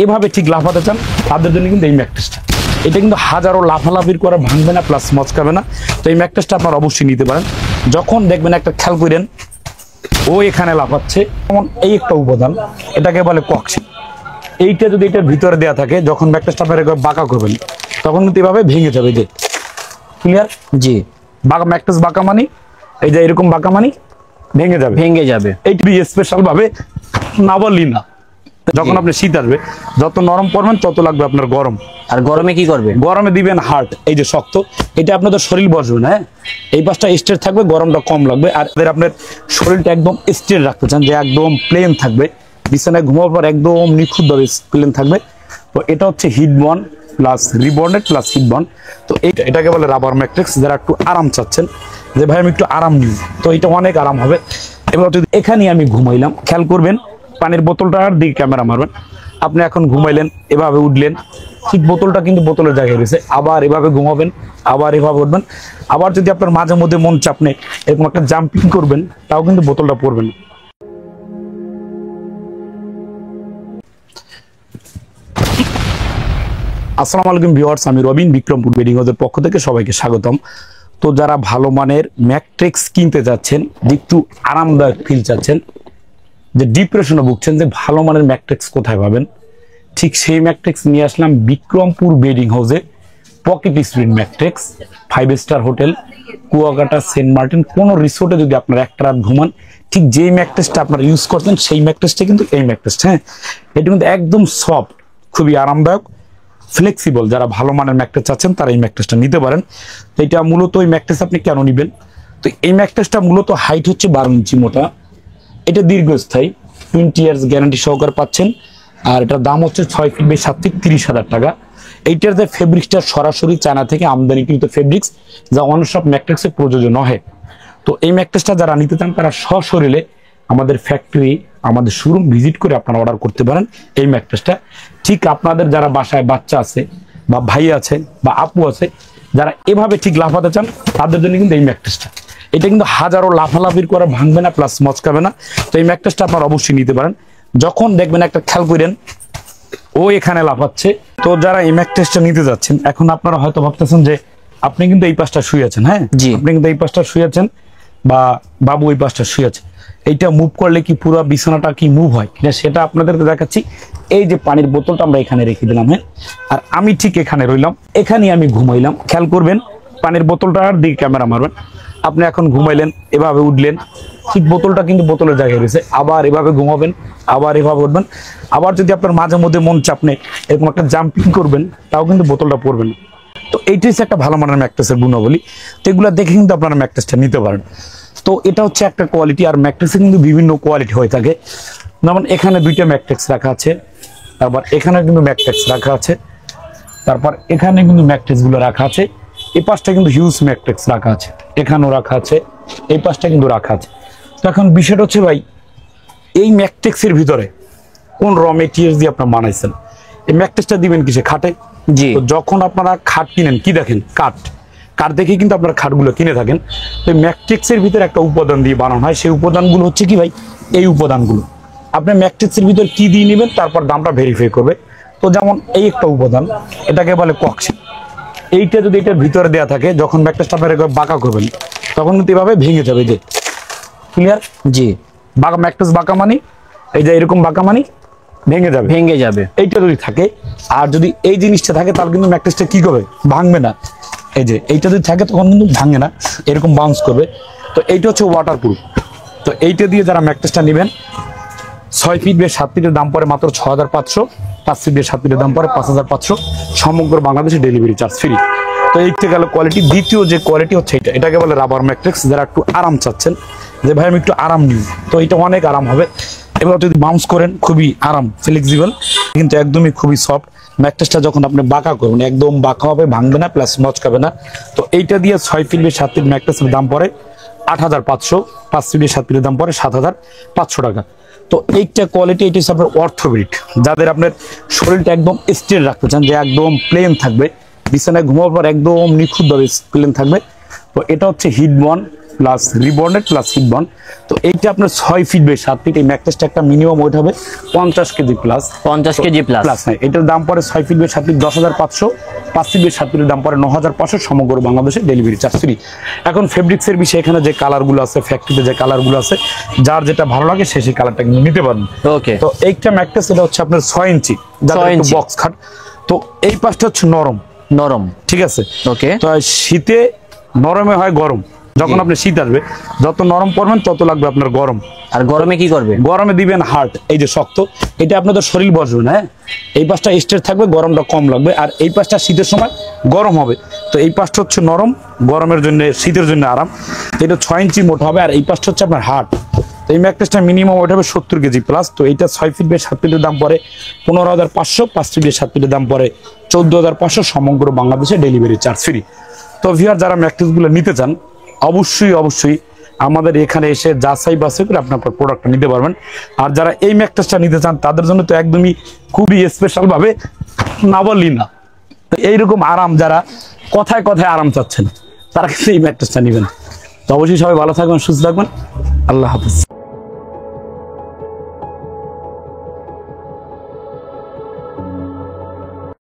এভাবে ঠিক লাফাতে চান তাদের জন্য কিন্তু এই ম্যাট্রেসটা, এটা কিন্তু হাজারো লাফালাফির করে ভাঙবে না প্লাস মচকাবে না। তো এই ম্যাট্রেসটা আপনারা অবশ্যই নিতে পারেন। যখন দেখবেন একটা খেয়াল করেন ও এখানে লাফাচ্ছে, যেমন এই একটা উপাদান, এটাকে বলে কক্সি। এইটা যদি এটার ভিতরে দেওয়া থাকে, যখন ম্যাট্রেসটা আপনার বাঁকা করবেন তখন কিন্তু এভাবে ভেঙে যাবে। যে ক্লিয়ার? জি, বাঁকা ম্যাট্রেস বাঁকা মানি, এই যে এরকম বাঁকা মানি ভেঙে যাবে। এইটি স্পেশাল ভাবে না বললি না। যখন আপনি শীত আসবে, যত নরম পড়বেন তত লাগবে আপনার গরম। আর গরমে কি করবে? গরমে দিবেন হার্ড, এই যে শক্ত, এটা আপনাদের শরীর বসবে না। হ্যাঁ, এই পাশটা স্ট্রেট থাকবে, গরমটা কম লাগবে। আর আপনার শরীরটা একদম স্ট্রেট রাখতে চান, যে একদম প্লেন থাকবে, বিছানায় ঘুমাবার পর একদম নিখুঁতভাবে প্লেন থাকবে। তো এটা হচ্ছে heat bond plus rebonded plus hit bond. তো এটাকে বলে রাবার ম্যাট্রিক্স। যারা একটু আরাম চাচ্ছেন, যে ভাই আমি একটু আরাম নিই, তো এটা অনেক আরাম হবে। এবার যদি এখানে আমি ঘুমাইলাম, খেয়াল করবেন পানির বোতলটার দিকে ক্যামেরা মারবেন। আপনি এখন ঘুমাইলেন, এভাবে উঠলেন, ঠিক বোতলটা কিন্তু বোতলের জায়গায় রয়েছে। আবার এভাবে ঘুমাবেন, আবার এভাবে উঠবেন। আবার যদি আপনার মাঝে মধ্যে মন চাপনে এরকম একটা জাম্পিং করবেন, তাও কিন্তু বোতলটা পড়বেন। আসসালামু আলাইকুম ভিউয়ার্স, আমি রবিন, বিক্রমপুর বেডিং হাউসের পক্ষ থেকে সবাইকে স্বাগতম। তো যারা ভালো মানের ম্যাট্রিক্স কিনতে যাচ্ছেন, যে একটু আরামদায়ক ফিল চাচ্ছেন, যে ডিপ্রেশনে ভুগছেন, যে ভালো মানের ম্যাট্রিক্স কোথায় পাবেন, ঠিক সেই ম্যাট্রিক্স নিয়ে আসলাম বিক্রমপুর বেডিং হাউসে। Pocket sprint matrix, 5 star hotel, Kuakata, Saint Martin, কোনো রিসোর্টে যদি আপনারা একটা রাত ঘুমান, ঠিক যেই ম্যাট্রিক্সটা আপনারা ইউজ করছেন সেই ম্যাট্রিক্সটা কিন্তু এই ম্যাট্রিক্সটা। হ্যাঁ, এটা কিন্তু একদম সফট, খুবই আরামদায়ক, ফ্লেক্সিবল। যারা ভালো মানের ম্যাট্রেস চাচ্ছেন তারা এই ম্যাট্রেসটা নিতে পারেন। তো এটা মূলত এই ম্যাট্রেস আপনি কেন নেবেন? তো এই ম্যাট্রেসটা মূলত হাইট হচ্ছে 12 ইঞ্চি মোটা, এটা দীর্ঘস্থায়ী, 20 ইয়ার্স গ্যারান্টি সহকারে পাচ্ছেন। আর এটার দাম হচ্ছে 6 ফিট বাই 7 ফিট, 30,000 টাকা। এইটার যে ফেব্রিক্সটা সরাসরি চায়না থেকে আমদানিকৃত ফেব্রিক্স, যা অন্য সব ম্যাট্রেসে প্রযোজ্য নয়। তো এই ম্যাট্রেসটা যারা নিতে চান তারা সশরীরে আমাদের ফ্যাক্টরি, আমাদের শোরুম ভিজিট করে আপনারা অর্ডার করতে পারেন এই ম্যাট্রেসটা। ঠিক আপনাদের যারা বাসায় বাচ্চা আছে বা ভাই আছে বা আপু আছে, যারা এভাবে ঠিক লাফাতে চান তাদের জন্য কিন্তু এই ম্যাট্রেসটা, এটা কিন্তু হাজারো লাফালাফির করে ভাঙবে না প্লাস মচকাবে না। তো এই ম্যাট্রেসটা আপনারা অবশ্যই নিতে পারেন। যখন দেখবেন একটা খেয়াল করেন ও এখানে লাফাচ্ছে, তো যারা এই ম্যাট্রেসটা নিতে যাচ্ছেন, এখন আপনারা হয়তো ভাবতেছেন যে আপনি কিন্তু এই পাশটা শুয়ে আছেন। হ্যাঁ জি, আপনি কিন্তু এই পাশটা শুয়ে আছেন বা বাবু এই পাশটা শুয়ে আছে, এইটা মুভ করলে কি পুরো বিছানাটা কি মুভ হয় কিনা সেটা আপনাদেরকে দেখাচ্ছি। এই যে পানির বোতলটা আমরা এখানে রেখে দিলাম, হ্যাঁ, আর আমি ঠিক এখানে রইলাম, এখানেই আমি ঘুমাইলাম। খেয়াল করবেন পানির বোতলটার দিকে ক্যামেরা মারবেন। আপনি এখন ঘুমাইলেন, এভাবে উঠলেন, ঠিক বোতলটা কিন্তু বোতলের জায়গায় রয়েছে। আবার এভাবে ঘুমাবেন, আবার এভাবে উঠবেন। আবার যদি আপনার মাঝে মধ্যে মন চাপনে এরকম একটা জাম্পিং করবেন, তাও কিন্তু বোতলটা পড়বেন। তো এইটাই হচ্ছে একটা ভালো মানের ম্যাট্রেসের গুণাবলী। তো এগুলো দেখে কিন্তু আপনারা ম্যাট্রেসটা নিতে পারেন। তো এটা হচ্ছে একটা কোয়ালিটি, আর ম্যাট্রেসে কিন্তু বিভিন্ন কোয়ালিটি হয়ে থাকে। যেমন এখানে 2টা ম্যাট্রেস রাখা আছে, তারপর এখানে কিন্তু ম্যাট্রেস রাখা আছে, তারপর এখানে কিন্তু ম্যাট্রেসগুলো রাখা আছে। এই পাশটা কিন্তু হিউজ ম্যাট্রেস রাখা আছে, এখানেও রাখা আছে, এই পাশটা কিন্তু রাখা আছে। তো এখন বিষয়টা হচ্ছে ভাই, এই ম্যাট্রেসের ভিতরে কোন র মেটেরিয়াল দিয়ে আপনারা বানাইছেন? এই ম্যাট্রেসটা দিবেন কিসে? খাটে। জি, তো যখন আপনারা খাট কিনেন কি দেখেন? কাঠ দেখে কিন্তু আপনারা খাটগুলো কিনে থাকেন। তো ম্যাট্রিক্সের ভিতরে একটা উপাদান দিয়ে বানানো হয়, সেই উপাদানগুলো হচ্ছে কি ভাই? এই উপাদানগুলো আপনি ম্যাট্রিক্সের ভিতরে কি দিয়ে নেবেন, তারপর দামটা ভেরিফাই করবে। তো যেমন এই একটা উপাদান, এটাকে বলে কক্সি। এইটা যদি এটার ভিতরে দেওয়া থাকে, যখন ম্যাট্রিক্সটা আপনারা বাঁকা করবেন তখন কিন্তু এভাবে ভেঙে যাবে। যে ক্লিয়ার? জি, বাঁকা ম্যাট্রিক্স বাঁকা মানি, এই যে এরকম বাঁকা মানি ভেঙে যাবে। এইটা যদি থাকে, আর যদি এই জিনিসটা থাকে, তাহলে কিন্তু ম্যাট্রেসটা কি করবে? ভাঙবে না। এই যে এইটা যদি থাকে তখন কিন্তু ভাঙে না, এরকম বাউন্স করবে। তো এইটা হচ্ছে ওয়াটারপ্রুফ। তো এইটা দিয়ে যারা ম্যাট্রেসটা নেবেন, 6 ফিট বাই 7 ফিটের দাম পড়ে মাত্র 6,500, 5 ফিট বাই 7 ফিটের দাম পড়ে 5,500, সমগ্র বাংলাদেশে ডেলিভারি চার্জ ফ্রি। তো এইটা গেল কোয়ালিটি। দ্বিতীয় যে কোয়ালিটি হচ্ছে এটাকে বলে রাবার ম্যাট্রিক্স। যারা একটু আরাম চাচ্ছেন, যে ভাই আমি একটু আরাম নিই, তো এটা অনেক আরাম হবে। এবার যদি বাউন্স করেন, খুবই আরাম, ফ্লেক্সিবল, কিন্তু একদমই খুবই সফট। ম্যাট্রেসটা যখন আপনি বাঁকা করবেন, একদম বাঁকা হবে, ভাঙবে না প্লাস মচকাবে না। তো এইটা দিয়ে 6 ফিট বাই 7 ফিট ম্যাট্রেসের দাম পড়ে 8,500, 5 ফিট বাই 7 ফিটের দাম পড়ে 7,500 টাকা। তো এইটা কোয়ালিটি, এটা হচ্ছে আপনার অর্থোপেডিক। যাদের আপনার শরীরটা একদম স্ট্রেট রাখতে চান, যে একদম প্লেন থাকবে, বিছানায় ঘুমাবার পর একদম নিখুঁতভাবে প্লেন থাকবে, তো এটা হচ্ছে heat bond plus rebonded plus heat bond. তো এইটা আপনার 6 ফিট বাই 7 ফিট। এই ম্যাট্রেসটা একটা মিনিমাম ওয়েট হবে 50 কেজি প্লাস। 50 কেজি প্লাস নাই, এটার দাম পড়ে 6 feet by 7 feet 10,500, 5 feet by 7 ফিটের দাম পড়ে 9,500, সমগ্র বাংলাদেশে ডেলিভারি চার্জ ফ্রি। এখন ফেব্রিক্সের বিষয়ে এখানে যে কালারগুলো আছে, ফ্যাক্টরিতে যে কালারগুলো আছে, যার যেটা ভালো লাগে সে সেই কালারটা কিন্তু নিতে পারবেন। ওকে, তো এইটা ম্যাট্রেস এটা হচ্ছে আপনার 6 ইঞ্চি, বক্স খাট। তো এই পাশটা হচ্ছে নরম, ঠিক আছে। ওকে, তো শীতে নরমে হয় গরম, যখন আপনি শীত আসবে যত নরম পড়বেন তত লাগবে আপনার গরম। আর গরমে কি করবে? গরমে দিবেন হার্ড, এই যে শক্ত, এটা আপনাদের শরীর বসবে না। হ্যাঁ, এই পাশটা স্ট্রেট থাকবে, গরমটা কম লাগবে। আর এই পাশটা শীতের সময় গরম হবে। তো এই পাশটা হচ্ছে নরম, গরমের জন্য, শীতের জন্য আরাম। তো এটা 6 ইঞ্চি মোটা হবে। আর এই পাশটা হচ্ছে আপনার হার্ড। তো এই ম্যাট্রেসটা মিনিমাম ওয়েট হবে 70 কেজি প্লাস। তো এইটা 6 ফিট বাই 7 ফিটের দাম পড়ে 15,500, 5 ফিট বাই 7 ফিটের দাম পড়ে 14,500, সমগ্র বাংলাদেশে ডেলিভারি চার্জ ফ্রি। তো ভিউয়ার যারা ম্যাট্রেসগুলো নিতে চান অবশ্যই আমাদের এখানে এসে যাচাই বাছাই করে আপনার প্রোডাক্টটা নিতে পারবেন। আর যারা এই ম্যাট্রেসটা নিতে চান তাদের জন্য তো একদমই খুবই স্পেশাল ভাবে না বললি না, তো এইরকম আরাম যারা কথায় কথায় আরাম চাচ্ছেন তারা কিন্তু এই ম্যাট্রেসটা নেবেন। তো অবশ্যই সবাই ভালো থাকবেন, সুস্থ থাকবেন। আল্লাহ হাফেজ।